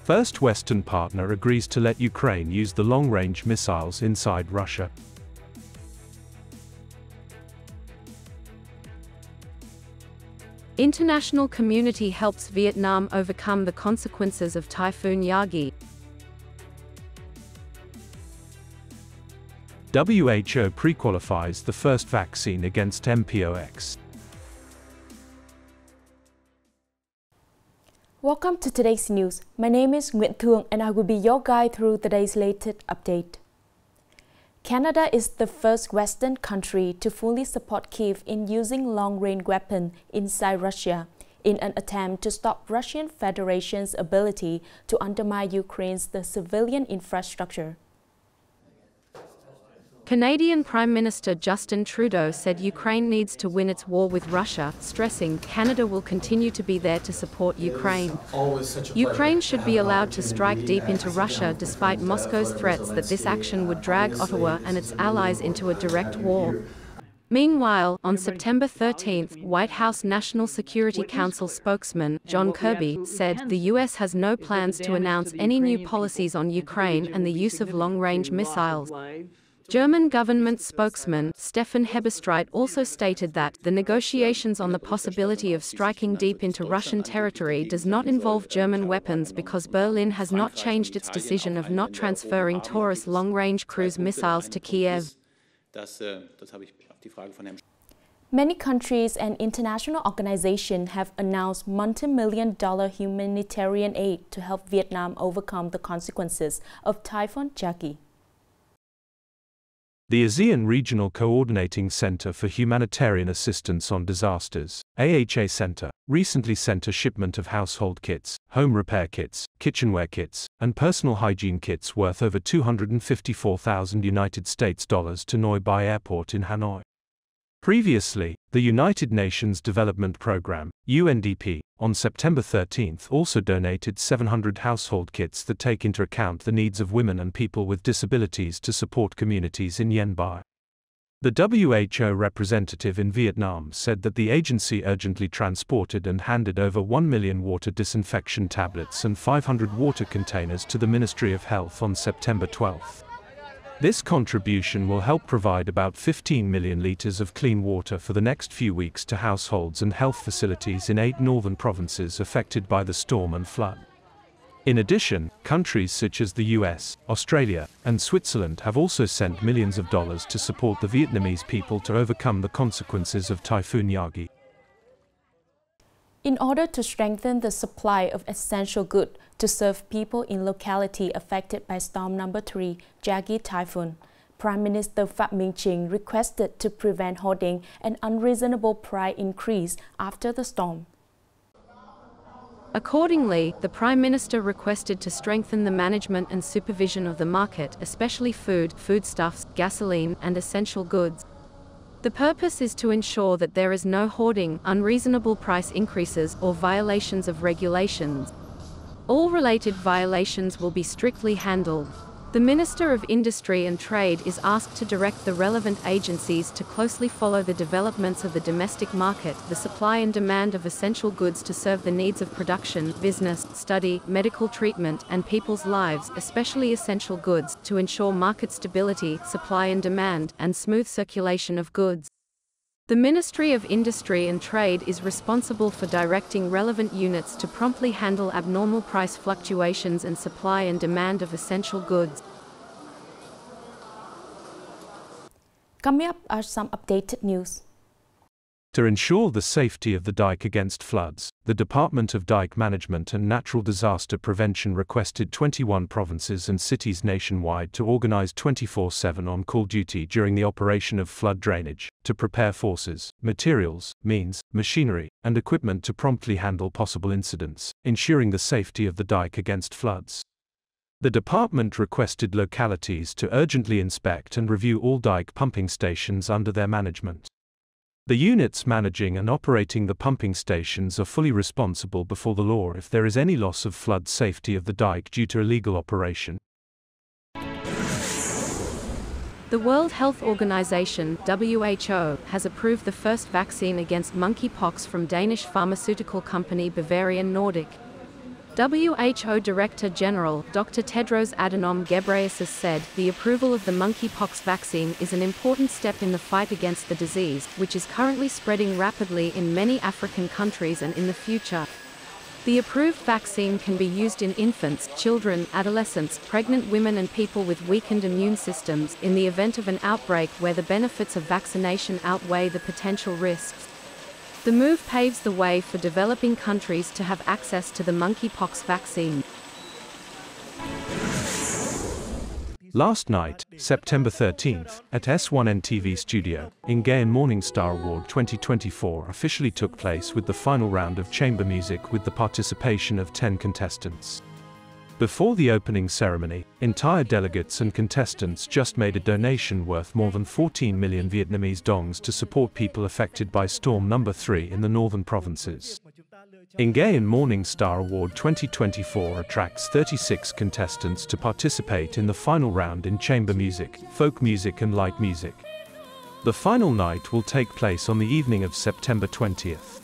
First Western partner agrees to let Ukraine use the long-range missiles inside Russia. International community helps Vietnam overcome the consequences of Typhoon Yagi. WHO pre-qualifies the first vaccine against Mpox. Welcome to today's news. My name is Nguyễn Thị and I will be your guide through today's latest update. Canada is the first Western country to fully support Kyiv in using long-range weapons inside Russia in an attempt to stop Russian Federation's ability to undermine Ukraine's civilian infrastructure. Canadian Prime Minister Justin Trudeau said Ukraine needs to win its war with Russia, stressing Canada will continue to be there to support Ukraine. Ukraine should be allowed to strike deep into Russia despite Moscow's threats that this action would drag Ottawa and its allies into a direct war. Meanwhile, on September 13th, White House National Security Council spokesman John Kirby said the U.S. has no plans to announce any new policies on Ukraine and the use of long-range missiles. German government spokesman Stefan Hebestreit also stated that the negotiations on the possibility of striking deep into Russian territory does not involve German weapons because Berlin has not changed its decision of not transferring Taurus long-range cruise missiles to Kiev. Many countries and international organizations have announced multi-million-dollar humanitarian aid to help Vietnam overcome the consequences of Typhoon Yagi. The ASEAN Regional Coordinating Center for Humanitarian Assistance on Disasters, AHA Center, recently sent a shipment of household kits, home repair kits, kitchenware kits, and personal hygiene kits worth over $254,000 to Noi Bai Airport in Hanoi. Previously, the United Nations Development Programme, UNDP, on September 13th also donated 700 household kits that take into account the needs of women and people with disabilities to support communities in Yen Bai. The WHO representative in Vietnam said that the agency urgently transported and handed over 1 million water disinfection tablets and 500 water containers to the Ministry of Health on September 12th. This contribution will help provide about 15 million liters of clean water for the next few weeks to households and health facilities in 8 northern provinces affected by the storm and flood. In addition, countries such as the US, Australia, and Switzerland have also sent millions of dollars to support the Vietnamese people to overcome the consequences of Typhoon Yagi. In order to strengthen the supply of essential goods to serve people in locality affected by storm number 3, Yagi typhoon, Prime Minister Phạm Minh Chính requested to prevent holding an unreasonable price increase after the storm. Accordingly, the Prime Minister requested to strengthen the management and supervision of the market, especially food, foodstuffs, gasoline, and essential goods. The purpose is to ensure that there is no hoarding, unreasonable price increases, or violations of regulations. All related violations will be strictly handled. The Minister of Industry and Trade is asked to direct the relevant agencies to closely follow the developments of the domestic market, the supply and demand of essential goods to serve the needs of production, business, study, medical treatment, and people's lives, especially essential goods, to ensure market stability, supply and demand, and smooth circulation of goods. The Ministry of Industry and Trade is responsible for directing relevant units to promptly handle abnormal price fluctuations and supply and demand of essential goods. Coming up are some updated news. To ensure the safety of the dike against floods, the Department of Dike Management and Natural Disaster Prevention requested 21 provinces and cities nationwide to organize 24/7 on-call duty during the operation of flood drainage, to prepare forces, materials, means, machinery, and equipment to promptly handle possible incidents, ensuring the safety of the dike against floods. The department requested localities to urgently inspect and review all dike pumping stations under their management. The units managing and operating the pumping stations are fully responsible before the law if there is any loss of flood safety of the dike due to illegal operation. The World Health Organization (WHO) has approved the first vaccine against monkeypox from Danish pharmaceutical company Bavarian Nordic. WHO Director General Dr. Tedros Adhanom Ghebreyesus said, the approval of the monkeypox vaccine is an important step in the fight against the disease, which is currently spreading rapidly in many African countries and in the future. The approved vaccine can be used in infants, children, adolescents, pregnant women and people with weakened immune systems in the event of an outbreak where the benefits of vaccination outweigh the potential risks. The move paves the way for developing countries to have access to the monkeypox vaccine. Last night, September 13th, at S1N TV studio, Nghệ An Morning Star Award 2024 officially took place with the final round of chamber music with the participation of 10 contestants. Before the opening ceremony, entire delegates and contestants just made a donation worth more than 14 million Vietnamese dongs to support people affected by Storm Number 3 in the northern provinces. Nghệ An Morning Star Award 2024 attracts 36 contestants to participate in the final round in chamber music, folk music and light music. The final night will take place on the evening of September 20th.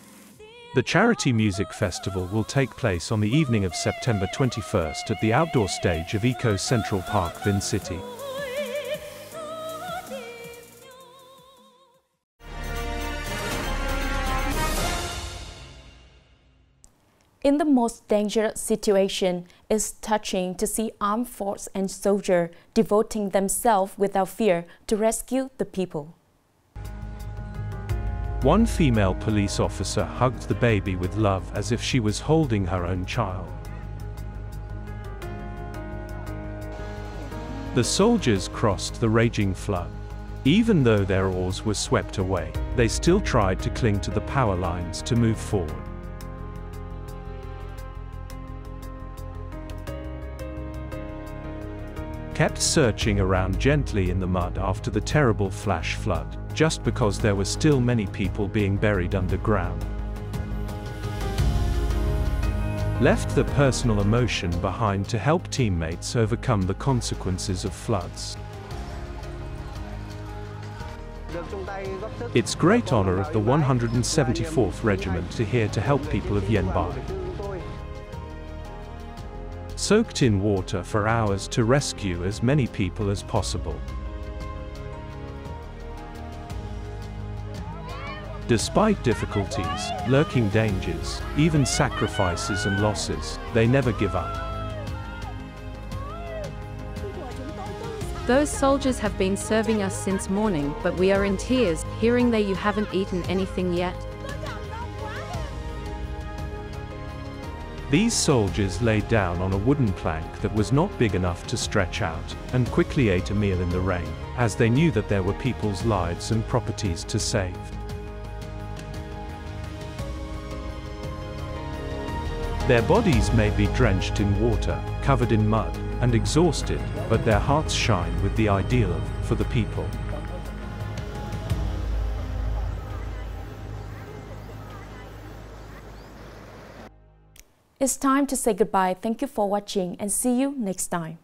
The charity music festival will take place on the evening of September 21st at the outdoor stage of Eco Central Park, Vin City. In the most dangerous situation, it's touching to see armed force and soldiers devoting themselves without fear to rescue the people. One female police officer hugged the baby with love as if she was holding her own child. The soldiers crossed the raging flood. Even though their oars were swept away, they still tried to cling to the power lines to move forward. Kept searching around gently in the mud after the terrible flash flood, just because there were still many people being buried underground. Left the personal emotion behind to help teammates overcome the consequences of floods. It's great honor of the 174th Regiment to here to help people of Yen Bai. Soaked in water for hours to rescue as many people as possible. Despite difficulties, lurking dangers, even sacrifices and losses, they never give up. Those soldiers have been serving us since morning, but we are in tears, hearing that you haven't eaten anything yet. These soldiers laid down on a wooden plank that was not big enough to stretch out, and quickly ate a meal in the rain, as they knew that there were people's lives and properties to save. Their bodies may be drenched in water, covered in mud, and exhausted, but their hearts shine with the ideal of, for the people. It's time to say goodbye. Thank you for watching and see you next time.